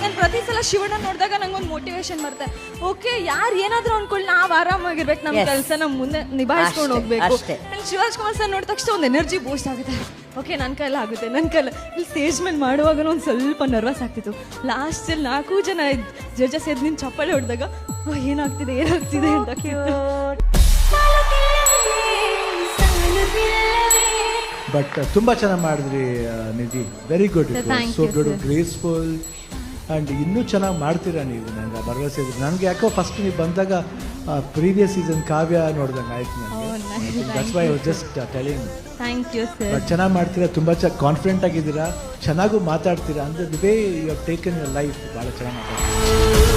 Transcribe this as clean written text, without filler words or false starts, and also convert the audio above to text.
ನಾನು ಪ್ರತಿ ಸಲ ಶಿವಣ್ಣ ನೋಡಿದಾಗ ನಂಗೊಂದು ಮೋಟಿವೇಶನ್ ಬರುತ್ತೆ. ಓಕೆ, ಯಾರು ಏನಾದರೂ ಅನ್ಕೊಳ್ಳಿ, ನಾವು ಆರಾಮಾಗಿರ್ಬೇಕು, ನಮ್ಮ ಕೆಲಸ ನಮ್ಮ ಮುಂದೆ ನಿಭಾಯಿಸ್ಕೊಂಡು ಹೋಗ್ಬೇಕು. ನಾನು ಶಿವರಾಜ್ ಕುಮಾರ್ ಸರ್ ನೋಡಿದ ತಕ್ಷಣ ಒಂದು ಎನರ್ಜಿ ಬೂಸ್ಟ್ ಆಗುತ್ತೆ. ಓಕೆ, ನನ್ನ ಕೈಲ ಆಗುತ್ತೆ, ನನ್ನ ಕೈಲ. ಇಲ್ಲಿ ಸ್ಟೇಜ್ ಮೇಲೆ ಮಾಡುವಾಗ ಒಂದು ಸ್ವಲ್ಪ ನರ್ವಸ್ ಆಗ್ತಿತ್ತು. ಲಾಸ್ಟಲ್ಲಿ 4 ಜನ ಜಡ್ಜಸ್ ಎದ್ದು ನಿನ್ನ ಚಪ್ಪಾಳೆ ಹೊಡೆದಾಗ ಏನಾಗ್ತಿದೆ ಅಂತ ಬಟ್ ತುಂಬ ಚೆನ್ನಾಗಿ ಮಾಡಿದ್ರಿ Nidhi. Very good, so good, graceful and ಇನ್ನೂ ಚೆನ್ನಾಗಿ ಮಾಡ್ತೀರಾ ನೀವು. ನನಗೆ ಭರವಸೆ ಇದೆ. ನನಗೆ ಯಾಕೋ ಫಸ್ಟ್ ನೀವು ಬಂದಾಗ ಪ್ರೀವಿಯಸ್ ಸೀಸನ್ ಕಾವ್ಯ ನೋಡ್ದಂಗೆ ಆಯ್ತು ನನಗೆ. That's why I was just telling. Thank you sir. But ಚೆನ್ನಾಗಿ ಮಾಡ್ತೀರಾ, ತುಂಬ ಕಾನ್ಫಿಡೆಂಟ್ ಆಗಿದ್ದೀರಾ, ಚೆನ್ನಾಗೂ ಮಾತಾಡ್ತೀರಾ. ಅಂದರೆ the way you have taken your life ಭಾಳ ಚೆನ್ನಾಗಿ ಮಾತಾಡ್ತೀರಾ.